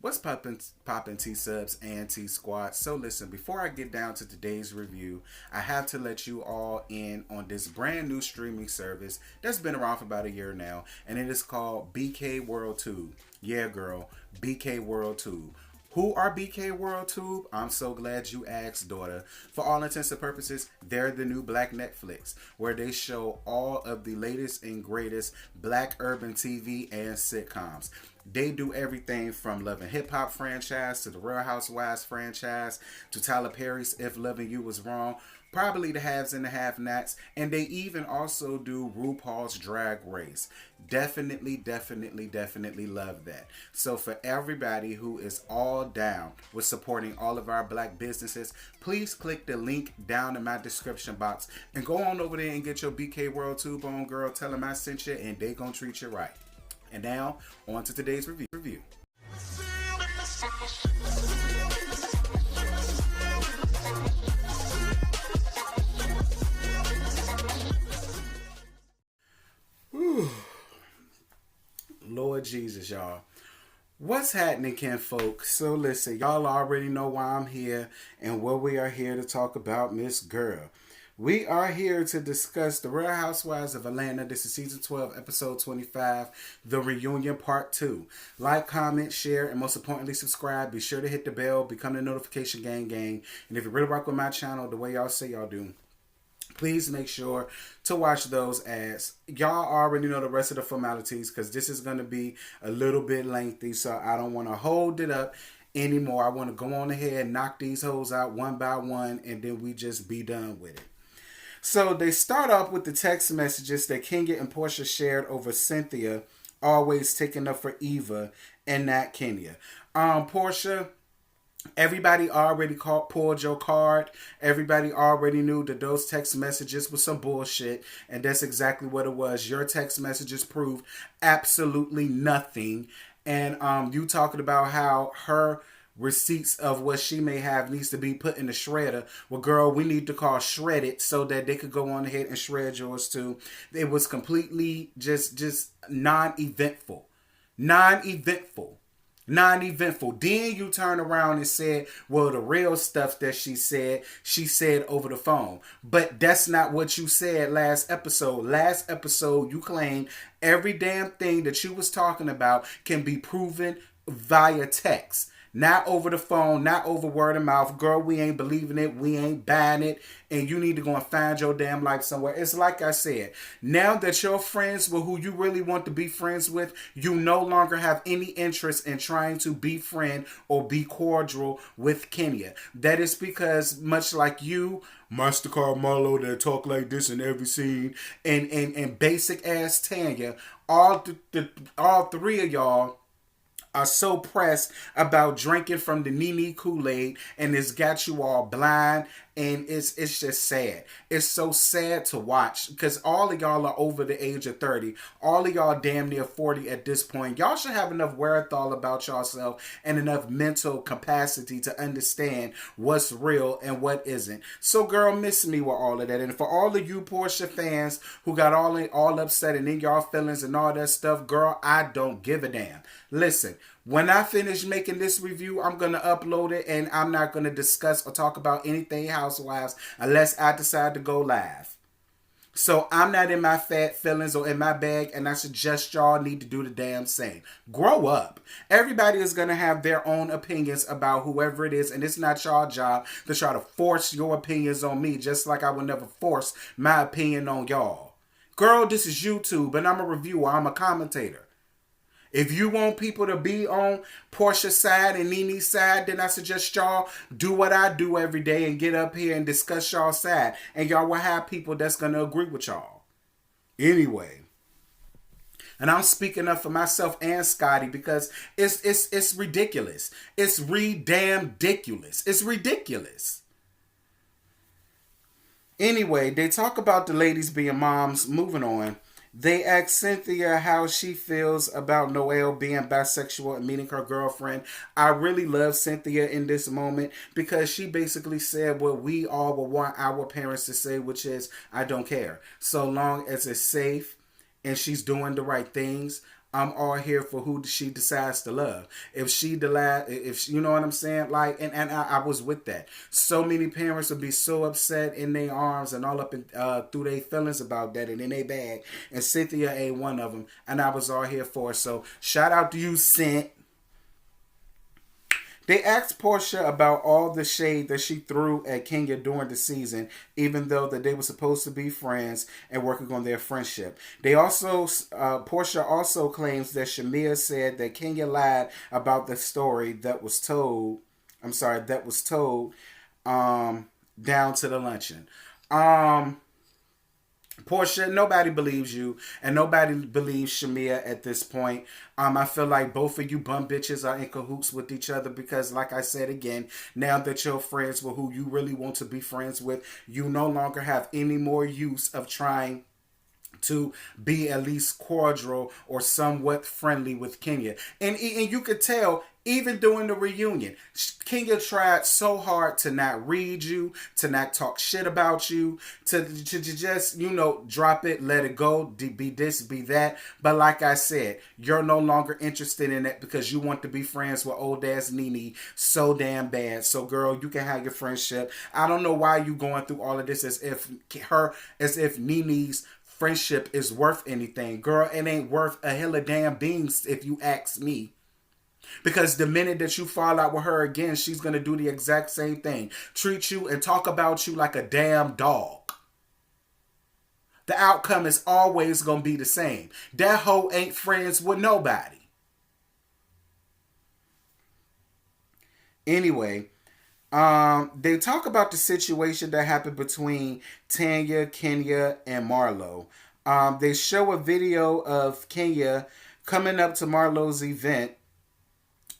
What's poppin' T-Subs and T-Squad? So listen, before I get down to today's review, I have to let you all in on this brand new streaming service that's been around for about a year now, and it is called BKWorldTube. Yeah, girl, BKWorldTube. Who are BKWorldTube? I'm so glad you asked, daughter. For all intents and purposes, they're the new Black Netflix, where they show all of the latest and greatest Black urban TV and sitcoms. They do everything from Love and Hip Hop franchise to the Real Housewives franchise to Tyler Perry's If Loving You Was Wrong, probably the haves and the have-nots, and they even also do RuPaul's Drag Race. Definitely love that. So for everybody who is all down with supporting all of our Black businesses, please click the link down in my description box and go on over there and get your BKWorldTube on, girl. Tell them I sent you and they gonna treat you right. And now, on to today's review. Whew. Lord Jesus, y'all. What's happening, kinfolk? So listen, y'all already know why I'm here and what we are here to talk about, Miss Girl. We are here to discuss The Real Housewives of Atlanta. This is Season 12, Episode 25, The Reunion Part 2. Like, comment, share, and most importantly, subscribe. Be sure to hit the bell, become the notification gang. And if you really rock with my channel the way y'all say y'all do, please make sure to watch those ads. Y'all already know the rest of the formalities because this is going to be a little bit lengthy, so I don't want to hold it up anymore. I want to go on ahead and knock these hoes out one by one, and then we just be done with it. So they start off with the text messages that Kenya and Portia shared over Cynthia always taking up for Eva and not Kenya. Portia, everybody already pulled your card. Everybody already knew that those text messages were some bullshit, and that's exactly what it was. Your text messages proved absolutely nothing. And you talking about how her receipts of what she may have needs to be put in the shredder. Well, girl, we need to call shred it so that they could go on ahead and shred yours too. It was completely just non-eventful. Non-eventful. Then you turn around and said, well, the real stuff that she said over the phone. But that's not what you said last episode. Last episode, you claimed every damn thing that you was talking about can be proven via text. Not over the phone, not over word of mouth. Girl, we ain't believing it. We ain't buying it. And you need to go and find your damn life somewhere. It's like I said, now that you're friends with who you really want to be friends with, you no longer have any interest in trying to befriend or be cordial with Kenya. That is because, much like you, Mastercard Marlo that talk like this in every scene, and basic ass Tanya, all three of y'all are so pressed about drinking from the Nene Kool-Aid, and it's got you all blind, and it's just sad. It's so sad to watch because all of y'all are over the age of 30. All of y'all damn near 40 at this point. Y'all should have enough wherewithal about yourself and enough mental capacity to understand what's real and what isn't. So girl, miss me with all of that. And for all of you Portia fans who got all upset and in y'all feelings and all that stuff, girl, I don't give a damn. Listen, when I finish making this review, I'm going to upload it, and I'm not going to discuss or talk about anything Housewives unless I decide to go live. So I'm not in my fat feelings or in my bag, and I suggest y'all need to do the damn same. Grow up. Everybody is going to have their own opinions about whoever it is, and it's not y'all job to try to force your opinions on me, just like I would never force my opinion on y'all. Girl, this is YouTube, and I'm a reviewer. I'm a commentator. If you want people to be on Portia's side and Nene's side, then I suggest y'all do what I do every day and get up here and discuss y'all's side. And y'all will have people that's going to agree with y'all. Anyway. And I'm speaking up for myself and Scotty because it's ridiculous. It's re-damn-diculous. It's ridiculous. Anyway, they talk about the ladies being moms. Moving on. They ask Cynthia how she feels about Noelle being bisexual and meeting her girlfriend. I really love Cynthia in this moment because she basically said what we all would want our parents to say, which is, I don't care. So long as it's safe and she's doing the right things, I'm all here for who she decides to love. If you know what I'm saying, like, and I was with that. So many parents would be so upset in their arms and all up in through their feelings about that and in their bag. And Cynthia ain't one of them, and I was all here for it. So shout out to you, Cint. They asked Portia about all the shade that she threw at Kenya during the season, even though that they were supposed to be friends and working on their friendship. Portia also claims that Shamea said that Kenya lied about the story that was told. Down to the luncheon. Portia, nobody believes you, and nobody believes Shamea at this point. I feel like both of you bum bitches are in cahoots with each other because, like I said again, now that you're friends with who you really want to be friends with, you no longer have any more use of trying to be at least cordial or somewhat friendly with Kenya. And you could tell, even during the reunion, Kenya tried so hard to not read you, to not talk shit about you, to just, drop it, let it go, be this, be that. But like I said, you're no longer interested in it because you want to be friends with old ass Nene so damn bad. So girl, you can have your friendship. I don't know why you going through all of this as if Nene's friendship is worth anything. Girl, it ain't worth a hill of damn beans if you ask me. Because the minute that you fall out with her again, she's going to do the exact same thing. Treat you and talk about you like a damn dog. The outcome is always going to be the same. That hoe ain't friends with nobody. Anyway, they talk about the situation that happened between Tanya, Kenya, and Marlo. They show a video of Kenya coming up to Marlo's event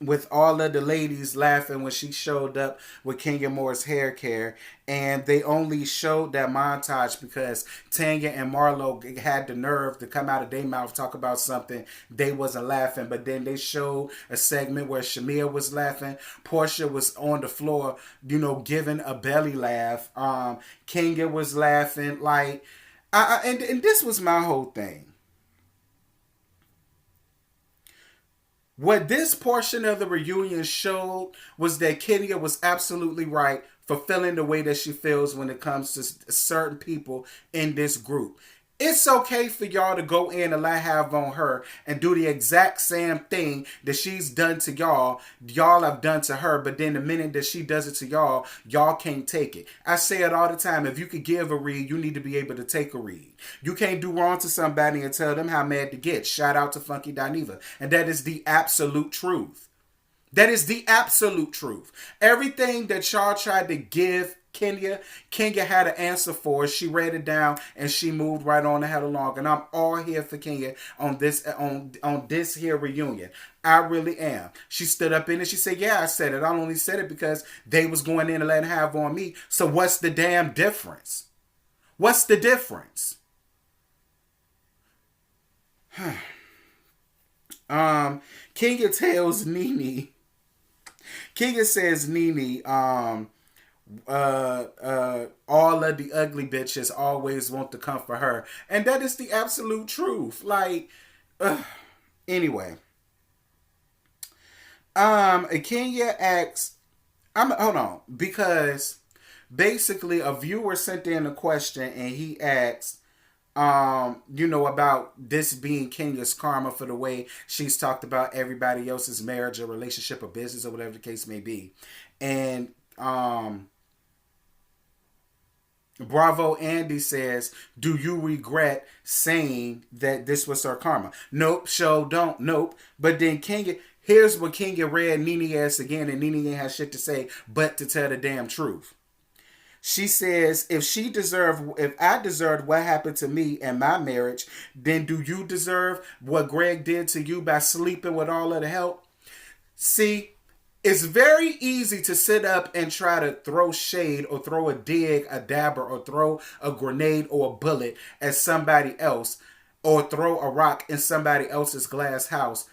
with all of the ladies laughing when she showed up with Kenya Moore's hair care. And they only showed that montage because Tanya and Marlo had the nerve to come out of their mouth, talk about something. They wasn't laughing. But then they showed a segment where Shamea was laughing. Portia was on the floor, giving a belly laugh. Kenya was laughing. Like, and this was my whole thing. What this portion of the reunion showed was that Kenya was absolutely right for feeling the way that she feels when it comes to certain people in this group. It's okay for y'all to go in and have on her and do the exact same thing that she's done to y'all have done to her, but then the minute that she does it to y'all can't take it. I say it all the time. If you could give a read, you need to be able to take a read. You can't do wrong to somebody and tell them how mad to get. Shout out to Funky Dineva. And that is the absolute truth. That is the absolute truth. Everything that y'all tried to give Kenya had an answer for it. She read it down and she moved right on and head along. And I'm all here for Kenya on this here reunion. I really am. She stood up in it. She said, yeah, I said it. I only said it because they was going in and letting have on me. So what's the damn difference? What's the difference? Kenya tells Nene. Kenya says Nene, all of the ugly bitches always want to come for her. And that is the absolute truth. Like, anyway. Kenya asks, hold on, because basically a viewer sent in a question and he asked, about this being Kenya's karma for the way she's talked about everybody else's marriage or relationship or business or whatever the case may be. And Bravo Andy says, do you regret saying that this was her karma? Nope, show don't. Nope. But then Kenya, here's what Kenya read Nene ass again, and Nene ain't had shit to say but to tell the damn truth. She says, if I deserved what happened to me and my marriage, then do you deserve what Greg did to you by sleeping with all of the help? See, it's very easy to sit up and try to throw shade or throw a dig, a dabber, or throw a grenade or a bullet at somebody else, or throw a rock in somebody else's glass house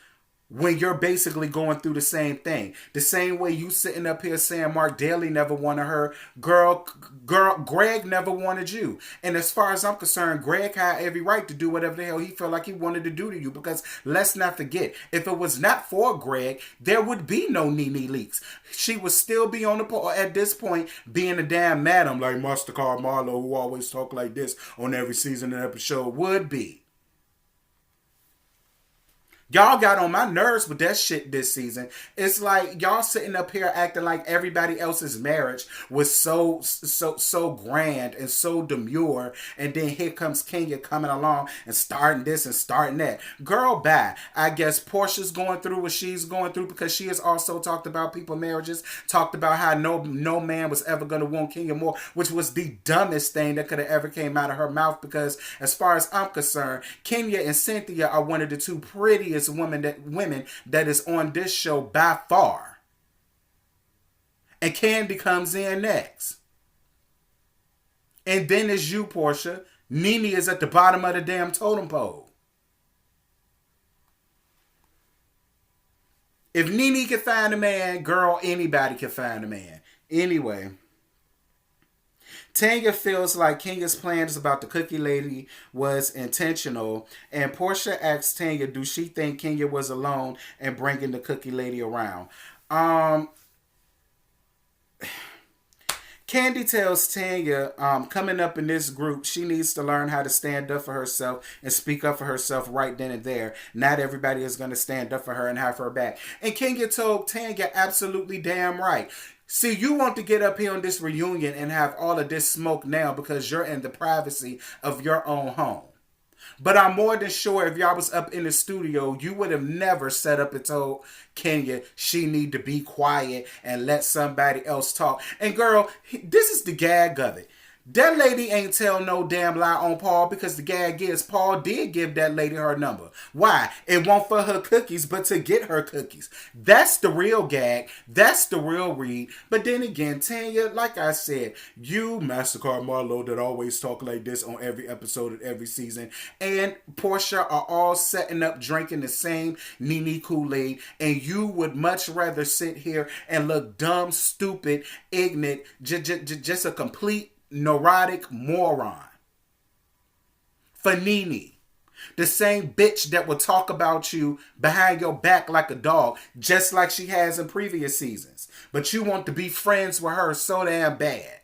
when you're basically going through the same thing. The same way you sitting up here saying Mark Daly never wanted her. Greg never wanted you. And as far as I'm concerned, Greg had every right to do whatever the hell he felt like he wanted to do to you. Because let's not forget, if it was not for Greg, there would be no Nene Leakes. She would still be on the at this point being a damn madam like Mastercard Marlowe, who always talk like this on every season and episode, would be. Y'all got on my nerves with that shit this season. It's like y'all sitting up here acting like everybody else's marriage was so grand and so demure, and then here comes Kenya coming along and starting this and starting that. Girl, bye. I guess Portia's going through what she's going through because she has also talked about people's marriages, talked about how no man was ever going to want Kenya more, which was the dumbest thing that could have ever came out of her mouth, because as far as I'm concerned, Kenya and Cynthia are one of the two prettiest women that is on this show by far. And Candy comes in next. And then it's you, Portia. Nene is at the bottom of the damn totem pole. If Nene can find a man, girl, anybody can find a man. Anyway, Tanya feels like Kenya's plans about the cookie lady was intentional, and Portia asks Tanya, do she think Kenya was alone in bringing the cookie lady around? Candy tells Tanya, coming up in this group, she needs to learn how to stand up for herself and speak up for herself right then and there. Not everybody is going to stand up for her and have her back. And Kenya told Tanya, absolutely damn right. See, you want to get up here on this reunion and have all of this smoke now because you're in the privacy of your own home. But I'm more than sure if y'all was up in the studio, you would have never set up and told Kenya she need to be quiet and let somebody else talk. And girl, this is the gag of it. That lady ain't tell no damn lie on Paul, because the gag is Paul did give that lady her number. Why? It won't for her cookies, but to get her cookies. That's the real gag. That's the real read. But then again, Tanya, like I said, you, Mastercard Marlowe, that always talk like this on every episode of every season, and Portia are all setting up drinking the same Nene Kool-Aid, and you would much rather sit here and look dumb, stupid, ignorant, just a complete neurotic moron for Nene, the same bitch that will talk about you behind your back like a dog, just like she has in previous seasons. But you want to be friends with her so damn bad.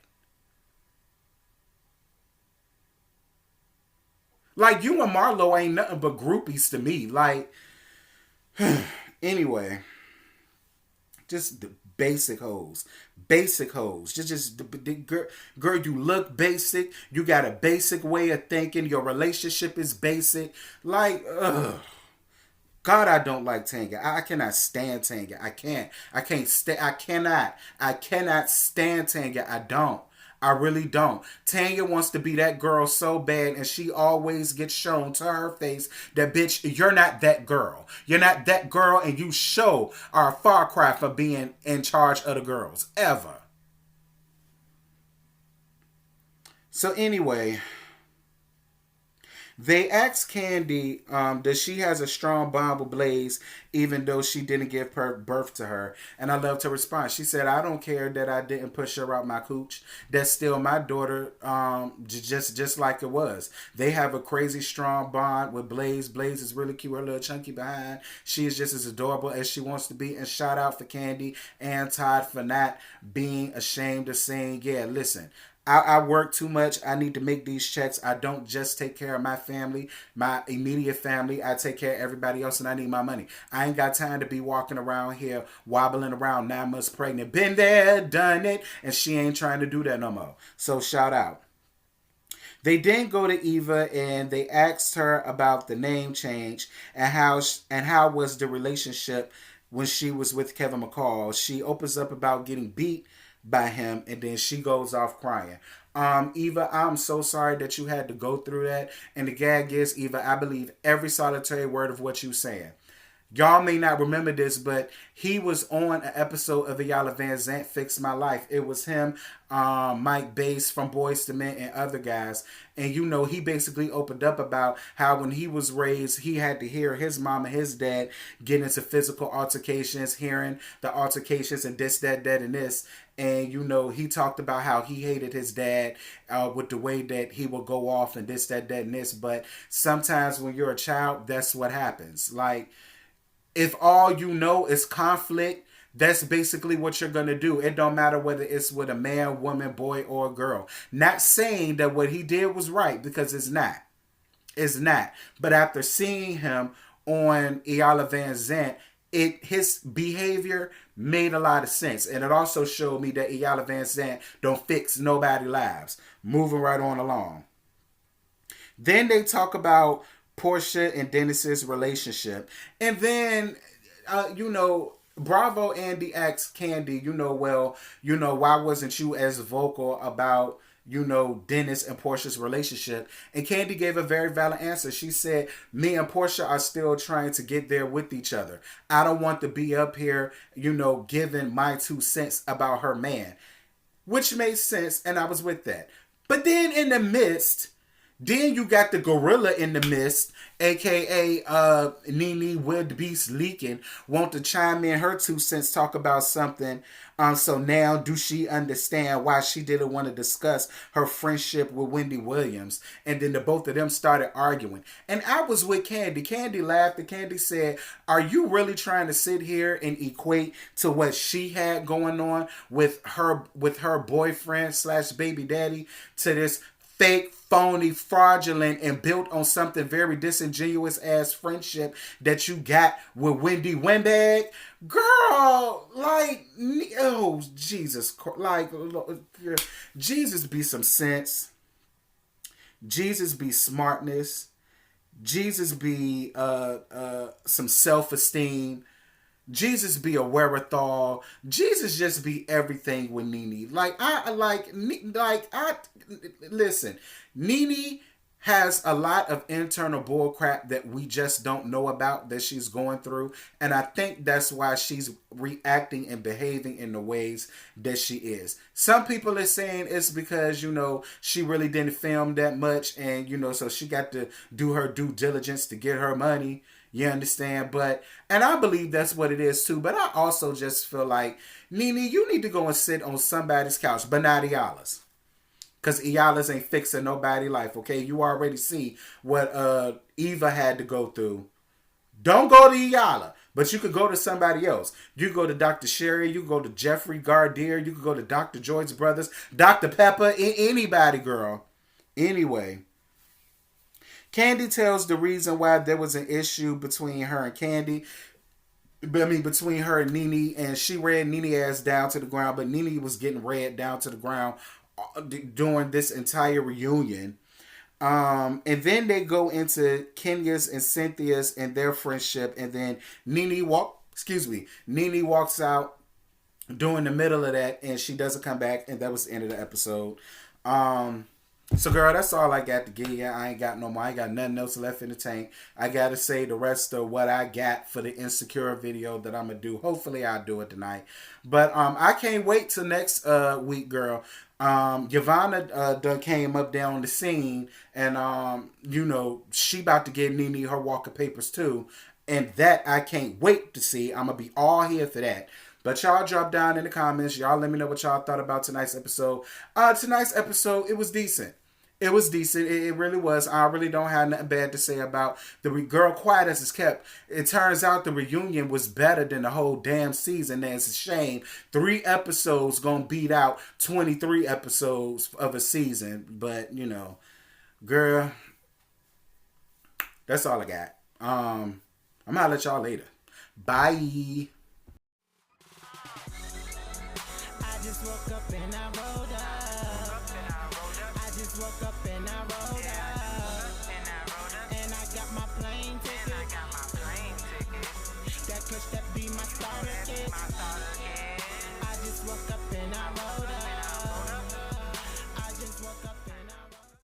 Like, you and Marlo ain't nothing but groupies to me. Like, anyway, just the basic hoes. Basic hoes. Girl, you look basic. You got a basic way of thinking. Your relationship is basic. Like, ugh. God, I don't like Tanya. I cannot stand Tanya. I cannot stand Tanya. I don't. I really don't. Tanya wants to be that girl so bad, and she always gets shown to her face that, bitch, you're not that girl. You're not that girl, and you are a far cry from being in charge of the girls. Ever. So anyway, they asked Candy that she has a strong bond with Blaze, even though she didn't give birth to her. And I loved her response. She said, I don't care that I didn't push her out my cooch. That's still my daughter, just like it was. They have a crazy strong bond with Blaze. Blaze is really cute, her little chunky behind. She is just as adorable as she wants to be. And shout out for Candy and Todd for not being ashamed of saying, yeah, listen, I work too much. I need to make these checks. I don't just take care of my family, my immediate family. I take care of everybody else, and I need my money. I ain't got time to be walking around here wobbling around 9 months pregnant. Been there, done it, and she ain't trying to do that no more. So shout out. They then go to Eva and they asked her about the name change and how was the relationship when she was with Kevin McCall. She opens up about getting beat by him, and then she goes off crying. Eva, I'm so sorry that you had to go through that. And the gag is, Eva, I believe every solitary word of what you're saying. Y'all may not remember this, but he was on an episode of Iyanla Vanzant Fix My Life. It was him, Mike Bass from Boyz II Men, and other guys. And he basically opened up about how when he was raised, he had to hear his mom and his dad get into physical altercations, hearing the altercations and this, that, and this. And he talked about how he hated his dad with the way that he would go off and this, that, and this. But sometimes when you're a child, that's what happens. Like, if all you know is conflict, that's basically what you're going to do. It don't matter whether it's with a man, woman, boy, or girl. Not saying that what he did was right, because it's not. It's not. But after seeing him on Iyanla Vanzant, his behavior made a lot of sense. And it also showed me that Iyanla Vanzant don't fix nobody's lives. Moving right on along. Then they talk about Portia and Dennis's relationship. And then, Bravo Andy asks Candy, why wasn't you as vocal about, Dennis and Portia's relationship? And Candy gave a very valid answer. She said, me and Portia are still trying to get there with each other. I don't want to be up here, giving my 2 cents about her man. Which made sense, and I was with that. But then in the midst, then you got the gorilla in the midst, a.k.a. Nene Wild Beast Leaking, want to chime in her 2 cents, talk about something. So now, do she understand why she didn't want to discuss her friendship with Wendy Williams? And then the both of them started arguing. And I was with Candy. Candy laughed, and Candy said, are you really trying to sit here and equate to what she had going on with her boyfriend / baby daddy to this fake, phony, fraudulent, and built on something very disingenuous ass friendship that you got with Wendy Windbag? Girl, like, oh, Jesus, like, Jesus be some sense. Jesus be smartness. Jesus be some self-esteem. Jesus be a wherewithal. Jesus just be everything with Nene. Listen, Nene has a lot of internal bullcrap that we just don't know about, that she's going through. And I think that's why she's reacting and behaving in the ways that she is. Some people are saying it's because, she really didn't film that much. And, so she got to do her due diligence to get her money. You understand? And I believe that's what it is too. But I also just feel like, Nene, you need to go and sit on somebody's couch, but not Iyanla's. Because Iyanla's ain't fixing nobody's life, okay? You already see what Eva had to go through. Don't go to Iyanla, but you could go to somebody else. You could go to Dr. Sherry, you could go to Jeffrey Gardier, you could go to Dr. Joyce Brothers, Dr. Pepper, anybody, girl. Anyway, Candy tells the reason why there was an issue between her and Candy. Between her and Nene, and she ran Nene ass down to the ground, but Nene was getting ran down to the ground during this entire reunion. And then they go into Kenya's and Cynthia's and their friendship, and then Nene walks out during the middle of that, and she doesn't come back, and that was the end of the episode. So, girl, that's all I got to give you. I ain't got no more. I ain't got nothing else left in the tank. I got to say the rest of what I got for the Insecure video that I'm going to do. Hopefully, I'll do it tonight. But I can't wait till next week, girl. Yvonne done came up down the scene, and, she about to give Nene her walk of papers, too. And that I can't wait to see. I'm going to be all here for that. But y'all drop down in the comments. Y'all let me know what y'all thought about tonight's episode. Tonight's episode, it was decent. It was decent. It really was. I really don't have nothing bad to say about the girl. Quiet as it's kept. It turns out the reunion was better than the whole damn season. And it's a shame. 3 episodes gonna beat out 23 episodes of a season. But, girl, that's all I got. I'm gonna let y'all later. Bye. Just woke up and I rolled up.